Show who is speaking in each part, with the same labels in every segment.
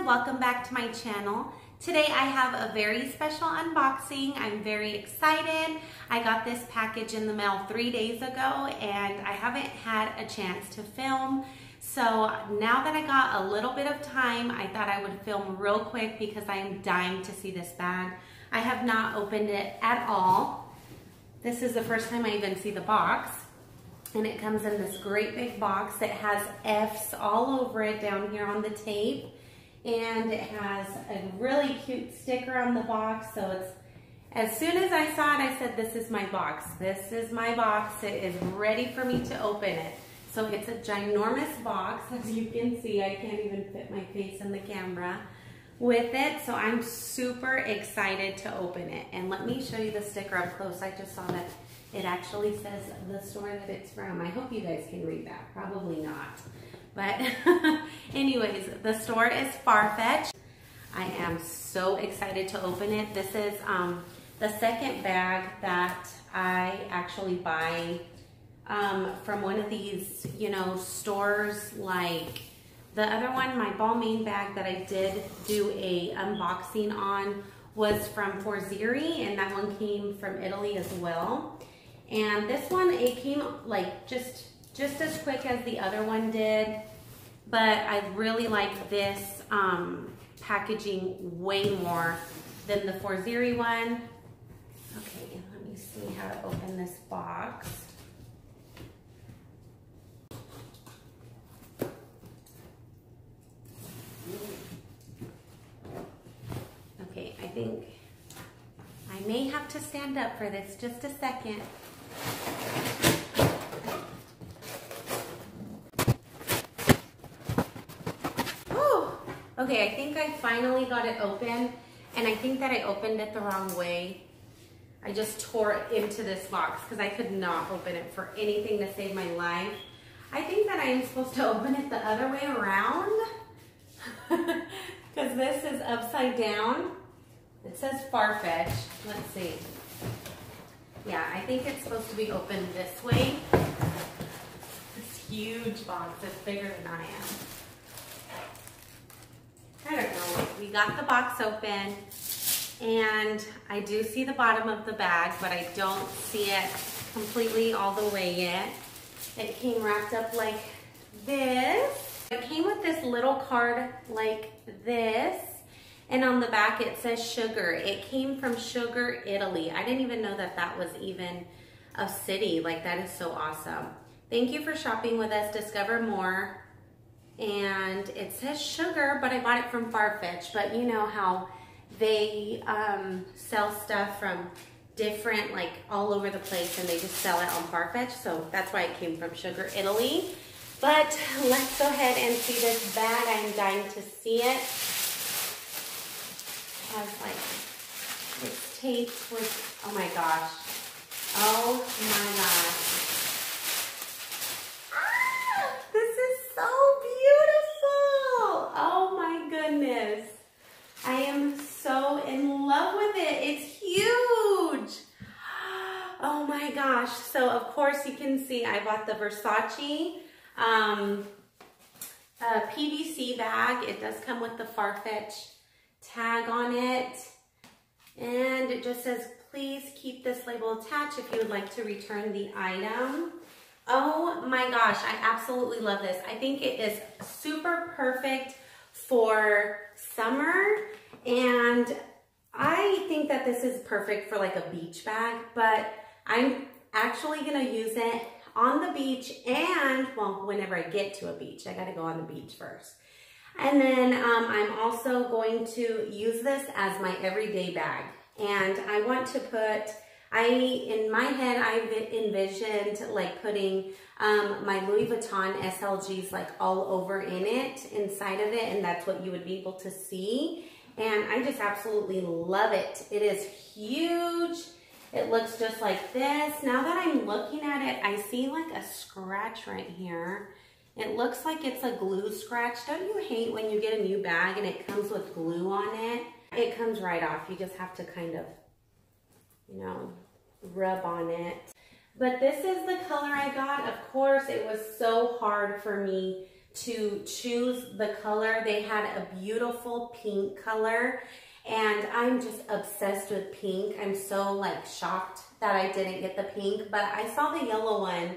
Speaker 1: everyone, welcome back to my channel. Today I have a very special unboxing. I'm very excited. I got this package in the mail 3 days ago and I haven't had a chance to film. So now that I got a little bit of time, I thought I would film real quick because I am dying to see this bag. I have not opened it at all. This is the first time I even see the box. And it comes in this great big box that has F's all over it down here on the tape. And it has a really cute sticker on the box. So it's, as soon as I saw it, I said, this is my box. This is my box. It is ready for me to open it. So it's a ginormous box. As you can see, I can't even fit my face in the camera with it. So I'm super excited to open it. And let me show you the sticker up close. I just saw that it actually says the store that it's from. I hope you guys can read that. Probably not. But anyways, the store is Farfetch. I am so excited to open it. This is the second bag that I actually buy from one of these, stores. Like the other one, my Balmain bag that I did do a unboxing on was from Versace, and that one came from Italy as well. And this one, it came like just as quick as the other one did, but I really like this packaging way more than the Versace one. Okay, let me see how to open this box. Okay, I think I may have to stand up for this just a second. Whew. Okay, I think I finally got it open, and I think that I opened it the wrong way. I just tore it into this box because I could not open it for anything to save my life. I think that I am supposed to open it the other way around because this is upside down. It says Farfetch. Let's see. Yeah, I think it's supposed to be opened this way. This huge box. It's bigger than I am. I don't know. We got the box open, and I do see the bottom of the bag, but I don't see it completely all the way yet. It came wrapped up like this. It came with this little card like this. And on the back it says Sugar. It came from Sugar, Italy. I didn't even know that that was even a city. Like, that is so awesome. Thank you for shopping with us. Discover more. And it says Sugar, but I bought it from Farfetch. But you know how they sell stuff from different, like all over the place, and they just sell it on Farfetch. So that's why it came from Sugar, Italy. But let's go ahead and see this bag. I'm dying to see it. Has like it's taped with, oh my gosh, this is so beautiful. Oh my goodness, I am so in love with it. It's huge. Oh my gosh. So of course you can see I bought the Versace PVC bag. It does come with the Farfetch tag on it, and it just says, please keep this label attached if you would like to return the item. Oh my gosh, I absolutely love this. I think it is super perfect for summer, and I think that this is perfect for like a beach bag, but I'm actually gonna use it on the beach, and well, whenever I get to a beach. I gotta go on the beach first. And then I'm also going to use this as my everyday bag. And I want to put, in my head, I've envisioned like putting my Louis Vuitton SLGs like all over in it, inside of it, and that's what you would be able to see. And I just absolutely love it. It is huge. It looks just like this. Now that I'm looking at it, I see like a scratch right here. It looks like it's a glue scratch. Don't you hate when you get a new bag and it comes with glue on it? It comes right off. You just have to kind of, rub on it. But this is the color I got. Of course, it was so hard for me to choose the color. They had a beautiful pink color, and I'm just obsessed with pink. I'm so like shocked that I didn't get the pink, but I saw the yellow one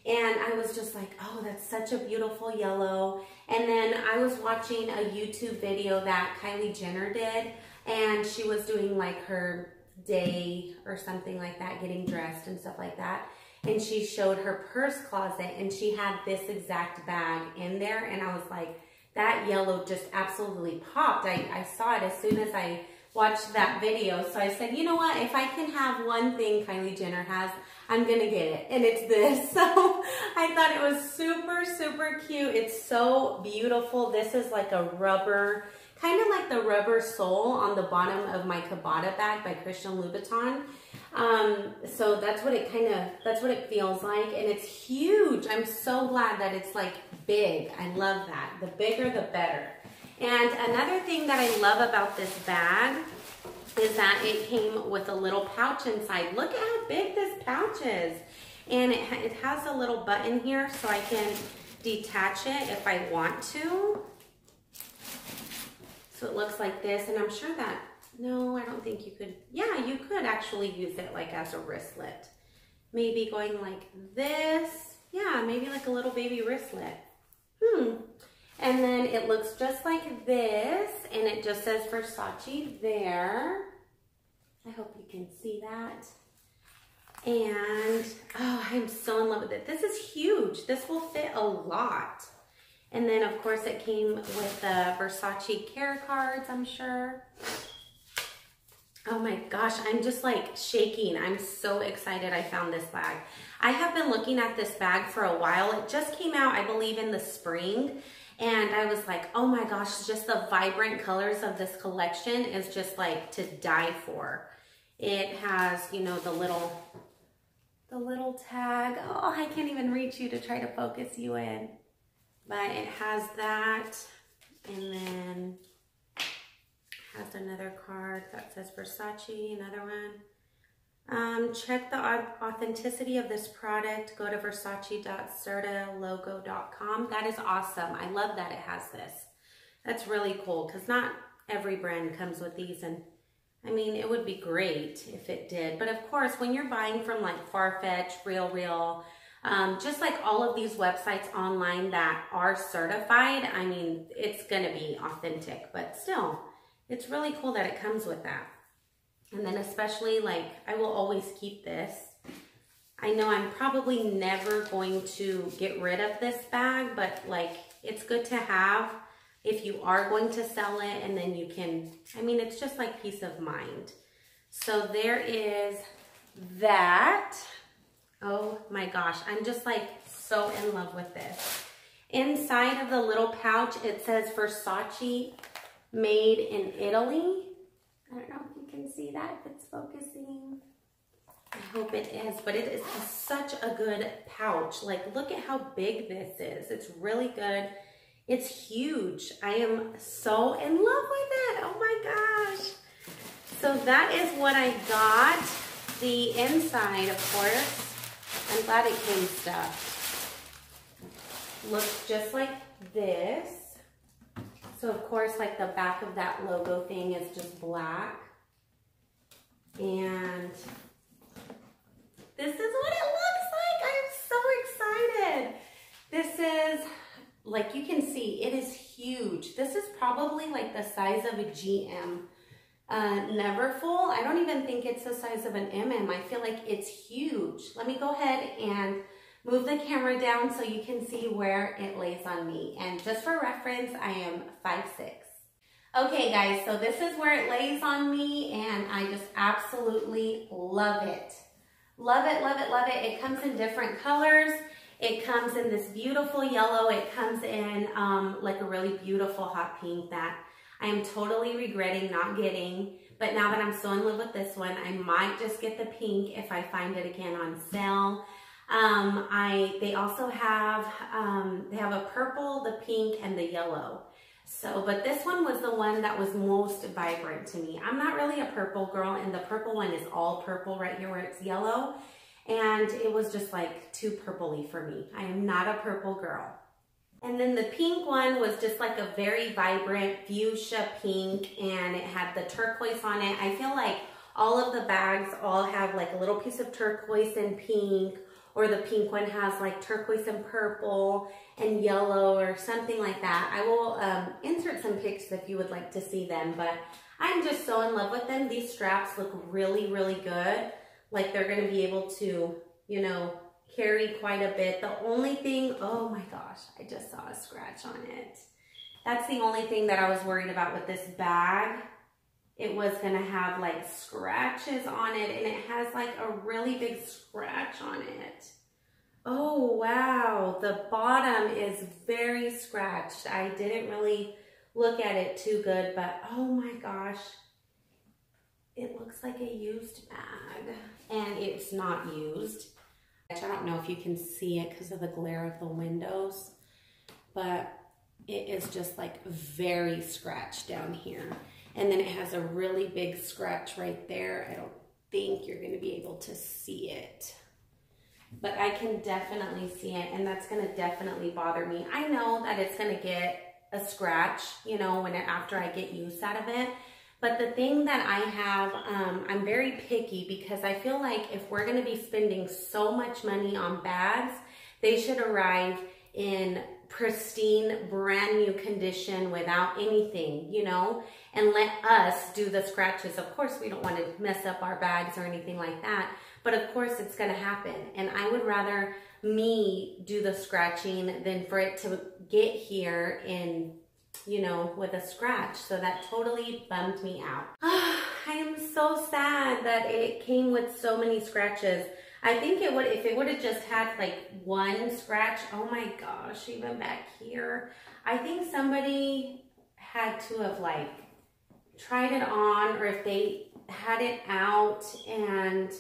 Speaker 1: and I was just like, oh, that's such a beautiful yellow. And then I was watching a YouTube video that Kylie Jenner did, and she was doing like her day or something like that, getting dressed and stuff like that. And she showed her purse closet, and she had this exact bag in there. And I was like, that yellow just absolutely popped. I saw it as soon as I watched that video. So I said, you know what? If I can have one thing Kylie Jenner has, I'm gonna get it. And it's this. So I thought it was super, super cute. It's so beautiful. This is like a rubber, kind of like the rubber sole on the bottom of my Cabata bag by Christian Louboutin. So that's what it feels like, and it's huge. I'm so glad that it's like big. I love that. The bigger, the better. And another thing that I love about this bag is that it came with a little pouch inside. Look at how big this pouch is. And it has a little button here so I can detach it if I want to. So it looks like this, and I'm sure that, no, I don't think you could. Yeah, you could actually use it like as a wristlet. Maybe going like this. Yeah, maybe like a little baby wristlet. And then it looks just like this, and it just says Versace there. I hope you can see that. And, oh, I'm so in love with it. This is huge. This will fit a lot. And then, of course, it came with the Versace care cards, I'm sure. Oh my gosh, I'm just like shaking. I'm so excited I found this bag. I have been looking at this bag for a while. It just came out, I believe, in the spring. And I was like, oh my gosh, just the vibrant colors of this collection is just like to die for. It has, you know, the little tag. Oh, I can't even reach you to try to focus you in. But it has that, and then has another card that says Versace, another one. Check the authenticity of this product. Go to versace.sertalogo.com. That is awesome. I love that it has this. That's really cool, because not every brand comes with these, and I mean, it would be great if it did. But of course, when you're buying from like Farfetch, RealReal, just like all of these websites online that are certified, I mean, it's gonna be authentic, but still, it's really cool that it comes with that. And then especially, like, I will always keep this. I know I'm probably never going to get rid of this bag, but like, it's good to have if you are going to sell it, and then you can, I mean, it's just like peace of mind. So there is that. Oh my gosh, I'm just like so in love with this. Inside of the little pouch, it says Versace made in Italy. I don't know if you can see that, if it's focusing. I hope it is, but it is such a good pouch. Like, look at how big this is. It's really good. It's huge. I am so in love with it. Oh my gosh. So that is what I got. The inside, of course, I'm glad it came stuffed. Looks just like this. So of course, like the back of that logo thing is just black. And this is what it looks like. I am so excited. This is, like you can see, it is huge. This is probably like the size of a GM. Neverfull. I don't even think it's the size of an MM. I feel like it's huge. Let me go ahead and move the camera down so you can see where it lays on me. And just for reference, I am 5'6". Okay guys, so this is where it lays on me, and I just absolutely love it. Love it, love it, love it. It comes in different colors. It comes in this beautiful yellow. It comes in like a really beautiful hot pink that I am totally regretting not getting, but now that I'm so in love with this one, I might just get the pink if I find it again on sale. They also have, they have a purple, the pink, and the yellow. So, but this one was the one that was most vibrant to me. I'm not really a purple girl, and the purple one is all purple right here where it's yellow, and it was just like too purpley for me. I am not a purple girl. And then the pink one was just like a very vibrant fuchsia pink, and it had the turquoise on it. I feel like all of the bags all have like a little piece of turquoise and pink, or the pink one has like turquoise and purple and yellow or something like that. I will insert some pics if you would like to see them, but I'm just so in love with them. These straps look really, really good. Like they're gonna be able to, you know, carry quite a bit. The only thing, oh my gosh, I just saw a scratch on it. That's the only thing that I was worried about with this bag. It was gonna have like scratches on it, and it has like a really big scratch on it. Oh wow, the bottom is very scratched. I didn't really look at it too good, but oh my gosh, it looks like a used bag, and it's not used. I don't know if you can see it because of the glare of the windows, but it is just like very scratched down here. And then it has a really big scratch right there. I don't think you're going to be able to see it, but I can definitely see it, and that's going to definitely bother me. I know that it's going to get a scratch, you know, after I get use out of it. But the thing that I have, I'm very picky because I feel like if we're gonna be spending so much money on bags, they should arrive in pristine, brand new condition without anything, you know, and let us do the scratches. Of course, we don't want to mess up our bags or anything like that, but of course it's gonna happen. And I would rather me do the scratching than for it to get here in, you know, with a scratch. So that totally bummed me out. I am so sad that it came with so many scratches. I think it would, if it would have just had like one scratch, oh my gosh, even back here. I think somebody had to have like tried it on, or if they had it out and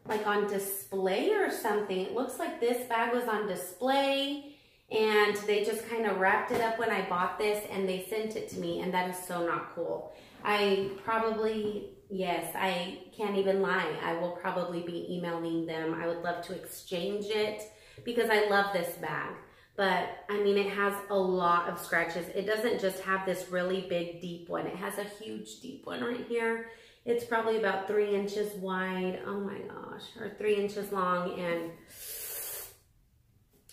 Speaker 1: like on display or something. It looks like this bag was on display, and they just kind of wrapped it up when I bought this, and they sent it to me, and that is so not cool. I probably, yes, I can't even lie. I will probably be emailing them. I would love to exchange it because I love this bag. But I mean, it has a lot of scratches. It doesn't just have this really big, deep one. It has a huge, deep one right here. It's probably about 3 inches wide. Oh my gosh, or 3 inches long, and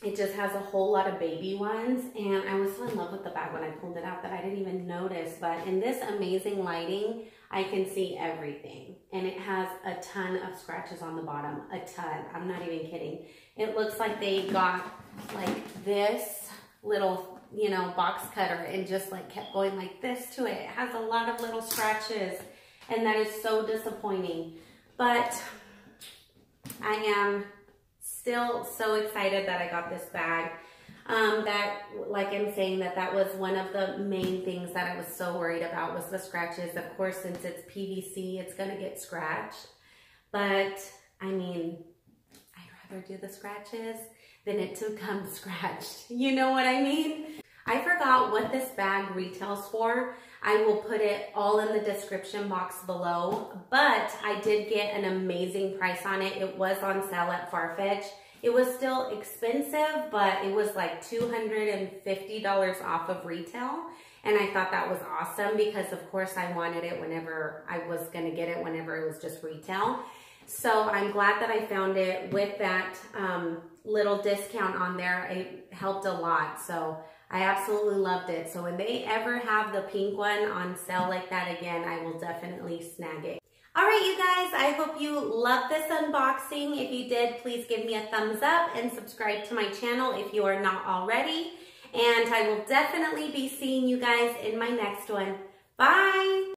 Speaker 1: it just has a whole lot of baby ones. And I was so in love with the bag when I pulled it out that I didn't even notice. But in this amazing lighting, I can see everything. And it has a ton of scratches on the bottom, a ton. I'm not even kidding. It looks like they got like this little, you know, box cutter and just like kept going like this to it. It has a lot of little scratches, and that is so disappointing. But I am still so excited that I got this bag. That, like I'm saying, that was one of the main things that I was so worried about, was the scratches. Of course, since it's PVC, it's gonna get scratched. But I mean, I'd rather do the scratches than it to come scratched. You know what I mean? I forgot what this bag retails for. I will put it all in the description box below, but I did get an amazing price on it. It was on sale at Farfetch. It was still expensive, but it was like $250 off of retail. And I thought that was awesome because of course I wanted it whenever I was gonna get it, whenever it was just retail. So I'm glad that I found it with that little discount on there. It helped a lot. So I absolutely loved it. So when they ever have the pink one on sale like that again, I will definitely snag it. All right, you guys, I hope you loved this unboxing. If you did, please give me a thumbs up and subscribe to my channel if you are not already. And I will definitely be seeing you guys in my next one. Bye.